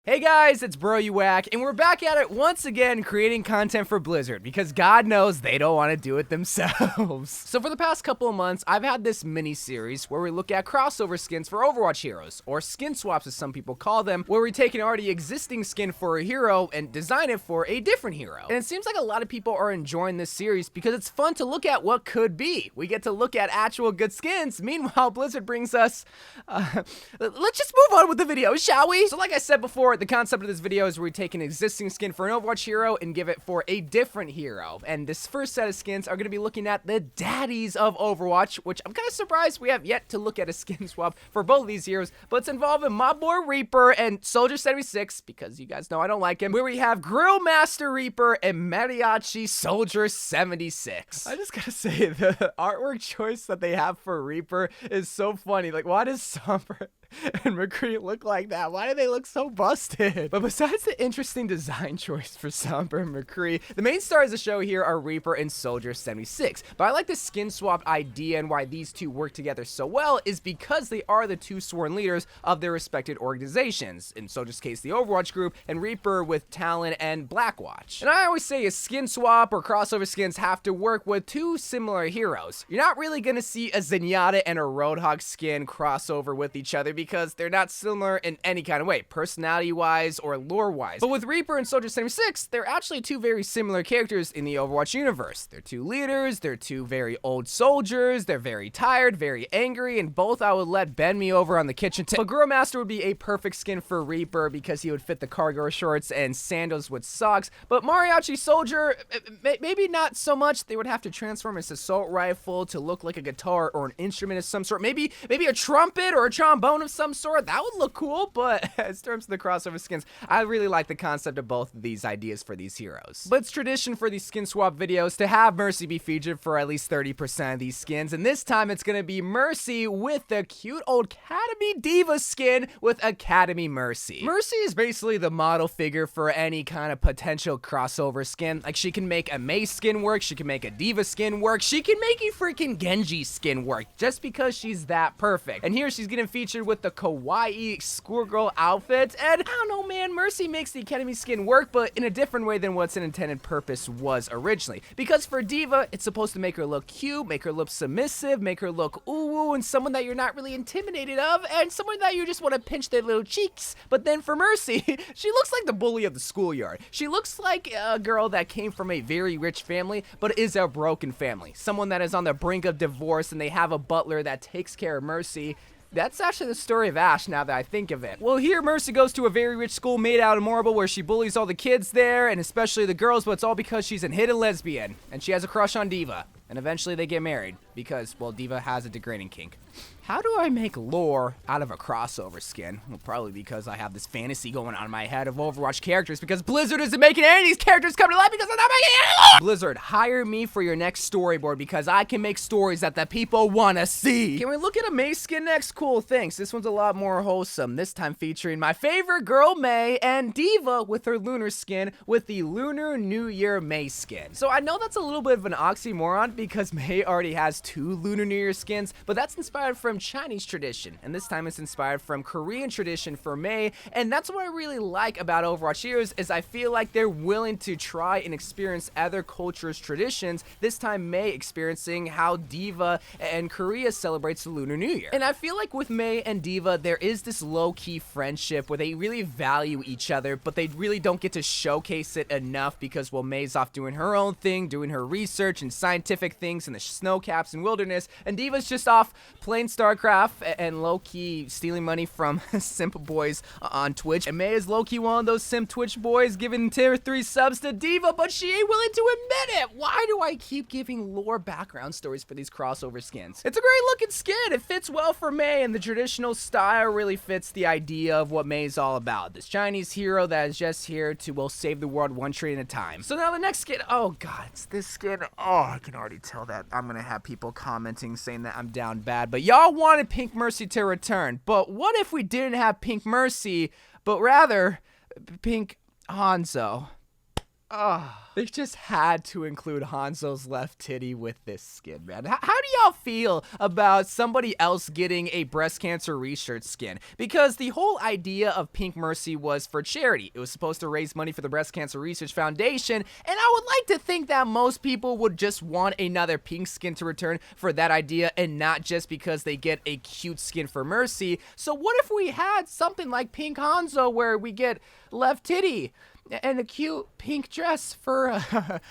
Hey guys, it's Bro You Whack, and we're back at it once again creating content for Blizzard because God knows they don't want to do it themselves. So for the past couple of months, I've had this mini-series where we look at crossover skins for Overwatch heroes, or skin swaps as some people call them, where we take an already existing skin for a hero and design it for a different hero. And it seems like a lot of people are enjoying this series because it's fun to look at what could be. We get to look at actual good skins. Meanwhile, Blizzard brings us... let's just move on with the video, shall we? So like I said before, the concept of this video is where we take an existing skin for an Overwatch hero and give it for a different hero. And this first set of skins are going to be looking at the daddies of Overwatch, which I'm kind of surprised we have yet to look at a skin swap for both of these heroes, but it's involving my boy Reaper and Soldier 76, because you guys know I don't like him, where we have Grill Master Reaper and Mariachi Soldier 76. I just gotta say, the artwork choice that they have for Reaper is so funny. Like, why does Somber and McCree look like that? Why do they look so busted? But besides the interesting design choice for Somber and McCree, the main stars of the show here are Reaper and Soldier 76. But I like the skin swap idea, and why these two work together so well is because they are the two sworn leaders of their respected organizations. In Soldier's case, the Overwatch group, and Reaper with Talon and Blackwatch. And I always say a skin swap or crossover skins have to work with two similar heroes. You're not really gonna see a Zenyatta and a Roadhog skin crossover with each other because they're not similar in any kind of way, personality-wise or lore-wise. But with Reaper and Soldier 76, they're actually two very similar characters in the Overwatch universe. They're two leaders, they're two very old soldiers, they're very tired, very angry, and both I would let bend me over on the kitchen table. But Grill Master would be a perfect skin for Reaper because he would fit the cargo shorts and sandals with socks. But Mariachi Soldier, maybe not so much. They would have to transform his assault rifle to look like a guitar or an instrument of some sort. Maybe a trumpet or a trombone of some sort. That would look cool, but in terms of the crossover skins, I really like the concept of both of these ideas for these heroes. But it's tradition for these skin swap videos to have Mercy be featured for at least 30% of these skins, and this time it's gonna be Mercy with the cute old Academy Diva skin with Academy Mercy. Mercy is basically the model figure for any kind of potential crossover skin. Like, she can make a Mei skin work, she can make a Diva skin work, she can make a freaking Genji skin work, just because she's that perfect. And here she's getting featured with the kawaii schoolgirl outfit, and I don't know, man, Mercy makes the Academy skin work, but in a different way than what's an intended purpose was originally. Because for Diva, it's supposed to make her look cute, make her look submissive, make her look ooh, and someone that you're not really intimidated of, and someone that you just want to pinch their little cheeks. But then for Mercy, she looks like the bully of the schoolyard. She looks like a girl that came from a very rich family, but is a broken family. Someone that is on the brink of divorce, and they have a butler that takes care of Mercy. That's actually the story of Ash, now that I think of it. Well, here Mercy goes to a very rich school made out of marble where she bullies all the kids there, and especially the girls, but it's all because she's a hidden lesbian, and she has a crush on Diva. And eventually they get married because, well, Diva has a degrading kink. How do I make lore out of a crossover skin? Well, probably because I have this fantasy going on in my head of Overwatch characters, because Blizzard isn't making any of these characters come to life because they're not making any lore! Blizzard, hire me for your next storyboard because I can make stories that the people want to see. Can we look at a Mei skin next? Cool, thanks. This one's a lot more wholesome, this time featuring my favorite girl, Mei, and Diva with her lunar skin with the Lunar New Year Mei skin. So I know that's a little bit of an oxymoron because Mei already has two Lunar New Year skins, but that's inspired from Chinese tradition, and this time it's inspired from Korean tradition for Mei. And that's what I really like about Overwatch heroes, is I feel like they're willing to try and experience other cultures' traditions, this time Mei experiencing how Diva and Korea celebrates the Lunar New Year. And I feel like with Mei and Diva, there is this low-key friendship where they really value each other, but they really don't get to showcase it enough because, well, Mei's off doing her own thing, doing her research and scientific things in the snow caps and wilderness, and Diva's just off playing StarCraft and low-key stealing money from simp boys on Twitch. And Mei is low-key one of those simp Twitch boys giving tier 3 subs to Diva, but she ain't willing to admit it. Why do I keep giving lore background stories for these crossover skins? It's a great looking skin. It fits well for Mei, and the traditional style really fits the idea of what Mei is all about. This Chinese hero that is just here to, well, save the world one tree at a time. So now the next skin, oh god, it's this skin. Oh, I can already tell that I'm gonna have people commenting saying that I'm down bad, but y'all wanted Pink Mercy to return. But what if we didn't have Pink Mercy, but rather Pink Hanzo? They just had to include Hanzo's left titty with this skin, man. How do y'all feel about somebody else getting a breast cancer research skin? Because the whole idea of Pink Mercy was for charity. It was supposed to raise money for the Breast Cancer Research Foundation, and I would like to think that most people would just want another pink skin to return for that idea and not just because they get a cute skin for Mercy. So what if we had something like Pink Hanzo where we get left titty and a cute pink dress for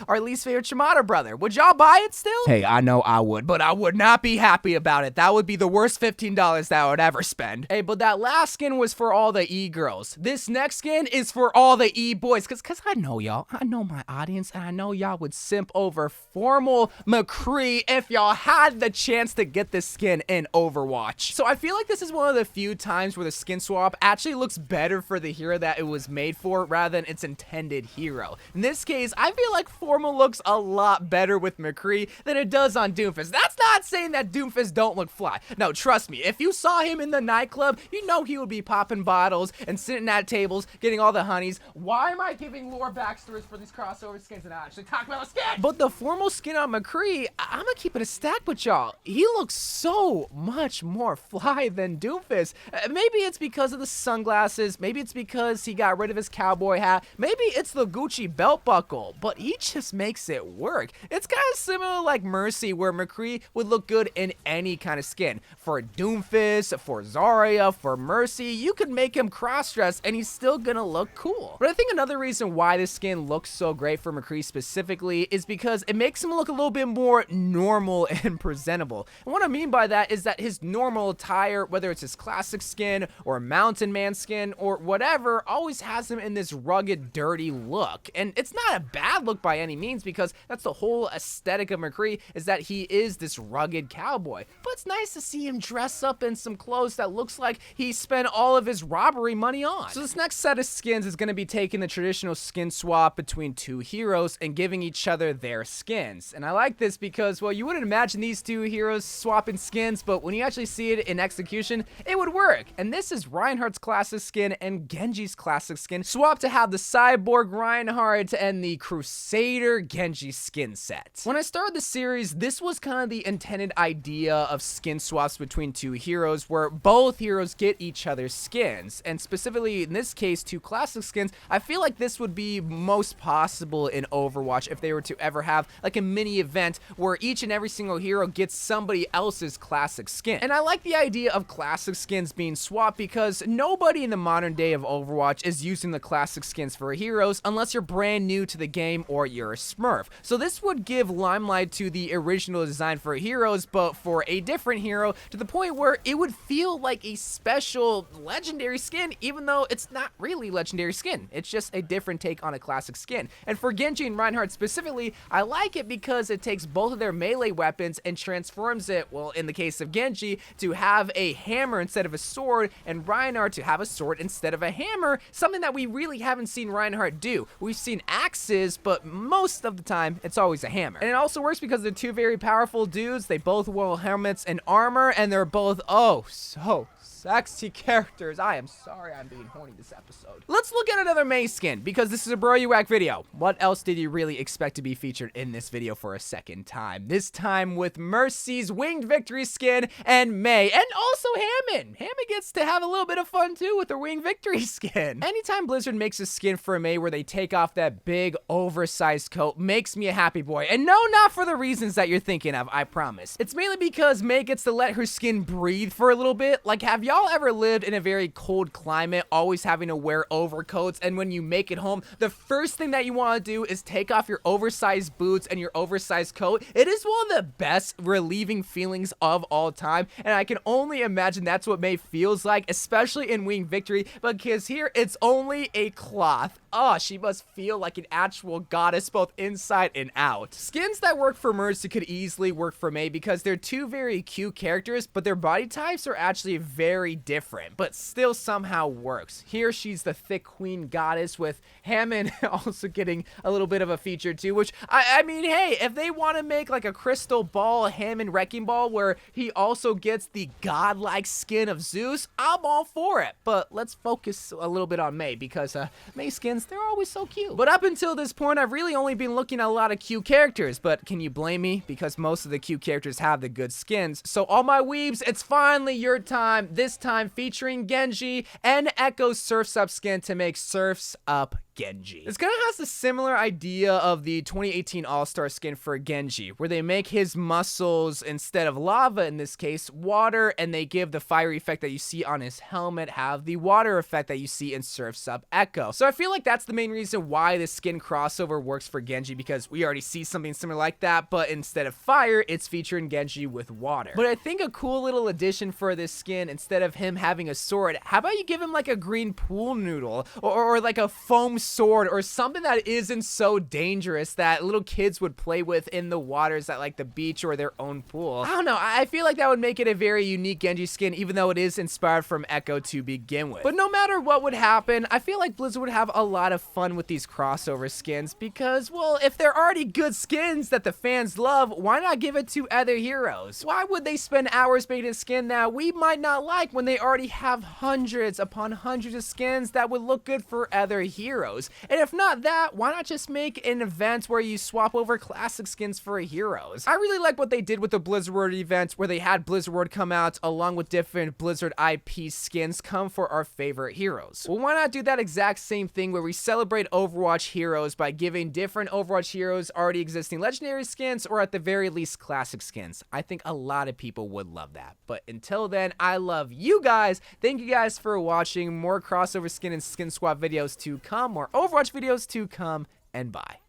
our least favorite Shimada brother? Would y'all buy it still? Hey, I know I would, but I would not be happy about it. That would be the worst $15 that I would ever spend. Hey, but that last skin was for all the e-girls. This next skin is for all the e-boys, cause I know y'all. I know my audience, and I know y'all would simp over formal McCree if y'all had the chance to get this skin in Overwatch. So I feel like this is one of the few times where the skin swap actually looks better for the hero that it was made for rather than its intended hero. In this case, I feel like Formal looks a lot better with McCree than it does on Doomfist. That's not saying that Doomfist don't look fly. No, trust me, if you saw him in the nightclub, you know he would be popping bottles and sitting at tables, getting all the honeys. Why am I giving lore backstories for these crossover skins and not actually talk about the skin? But the Formal skin on McCree, I'm gonna keep it a stack with y'all. He looks so much more fly than Doomfist. Maybe it's because of the sunglasses, maybe it's because he got rid of his cowboy hat, maybe it's the Gucci belt buckle, but he just makes it work. It's kind of similar like Mercy, where McCree would look good in any kind of skin. For Doomfist, for Zarya, for Mercy, you could make him cross-dress and he's still gonna look cool. But I think another reason why this skin looks so great for McCree specifically is because it makes him look a little bit more normal and presentable. And what I mean by that is that his normal attire, whether it's his classic skin or mountain man skin or whatever, always has him in this rugged, dirty look. And it's not a bad look by any means, because that's the whole aesthetic of McCree, is that he is this rugged cowboy. But it's nice to see him dress up in some clothes that looks like he spent all of his robbery money on. So this next set of skins is going to be taking the traditional skin swap between two heroes and giving each other their skins. And I like this because, well, you wouldn't imagine these two heroes swapping skins, but when you actually see it in execution, it would work. And this is Reinhardt's classic skin and Genji's classic skin swapped to have the Cyborg Reinhardt and the Crusader Genji skin set. When I started the series, this was kind of the intended idea of skin swaps between two heroes, where both heroes get each other's skins. And specifically in this case, two classic skins. I feel like this would be most possible in Overwatch if they were to ever have like a mini event where each and every single hero gets somebody else's classic skin. And I like the idea of classic skins being swapped because nobody in the modern day of Overwatch is using the classic skins for heroes unless you're brand new to the game or you're a smurf. So this would give limelight to the original design for heroes, but for a different hero, to the point where it would feel like a special legendary skin, even though it's not really legendary skin. It's just a different take on a classic skin. And for Genji and Reinhardt specifically, I like it because it takes both of their melee weapons and transforms it, well, in the case of Genji, to have a hammer instead of a sword, and Reinhardt to have a sword instead of a hammer, something that we really haven't seen Reinhardt do. We've seen axes, but most of the time, it's always a hammer. And it also works because they're two very powerful dudes. They both wear helmets and armor, and they're both, oh, so sexy characters. I am sorry I'm being horny this episode. Let's look at another Mei skin, because this is a Bro You Whack video. What else did you really expect to be featured in this video for a second time? This time with Mercy's Winged Victory skin and Mei, and also Hammond. Hammond gets to have a little bit of fun too with their Winged Victory skin. Anytime Blizzard makes a skin for a Mei where they take off that big oversized coat makes me a happy boy. And no, not for the reasons that you're thinking of, I promise. It's mainly because Mei gets to let her skin breathe for a little bit. Like, have y'all ever lived in a very cold climate, always having to wear overcoats, and when you make it home, the first thing that you want to do is take off your oversized boots and your oversized coat? It is one of the best relieving feelings of all time, and I can only imagine that's what Mei feels like, especially in Winged Victory, because here it's only a cloth. Oh, she must feel like an actual goddess both inside and out. Skins that work for Mercy could easily work for Mei because they're two very cute characters, but their body types are actually very different, but still somehow works. Here she's the thick queen goddess, with Hammond also getting a little bit of a feature too, which I mean, hey, if they want to make like a crystal ball Hammond wrecking ball where he also gets the godlike skin of Zeus, I'm all for it. But let's focus a little bit on Mei, because Mei's skins, they're always so cute. But up until this point, I've really only been looking at a lot of cute characters, but can you blame me? Because most of the cute characters have the good skins. So all my weebs, it's finally your time, this time featuring Genji and Echo's Surf's Up skin to make Surf's Up Genji. This kind of has a similar idea of the 2018 All-Star skin for Genji, where they make his muscles, instead of lava in this case, water, and they give the fire effect that you see on his helmet have the water effect that you see in Surf's Up Echo. So I feel like that's the main reason why this skin crossover works for Genji, because we already see something similar like that, but instead of fire, it's featuring Genji with water. But I think a cool little addition for this skin, instead of him having a sword, how about you give him like a green pool noodle, or like a foam sword, or something that isn't so dangerous that little kids would play with in the waters at like the beach or their own pool. I don't know, I feel like that would make it a very unique Genji skin, even though it is inspired from Echo to begin with. But no matter what would happen, I feel like Blizzard would have a lot of fun with these crossover skins because, well, if they're already good skins that the fans love, why not give it to other heroes? Why would they spend hours making a skin that we might not like when they already have hundreds upon hundreds of skins that would look good for other heroes? And if not that, why not just make an event where you swap over classic skins for heroes? I really like what they did with the Blizzard World event, where they had Blizzard World come out along with different Blizzard IP skins come for our favorite heroes. Well, why not do that exact same thing where we celebrate Overwatch heroes by giving different Overwatch heroes already existing legendary skins, or at the very least classic skins? I think a lot of people would love that. But until then, I love you guys. Thank you guys for watching. More crossover skin and skin swap videos to come, more Overwatch videos to come, and bye.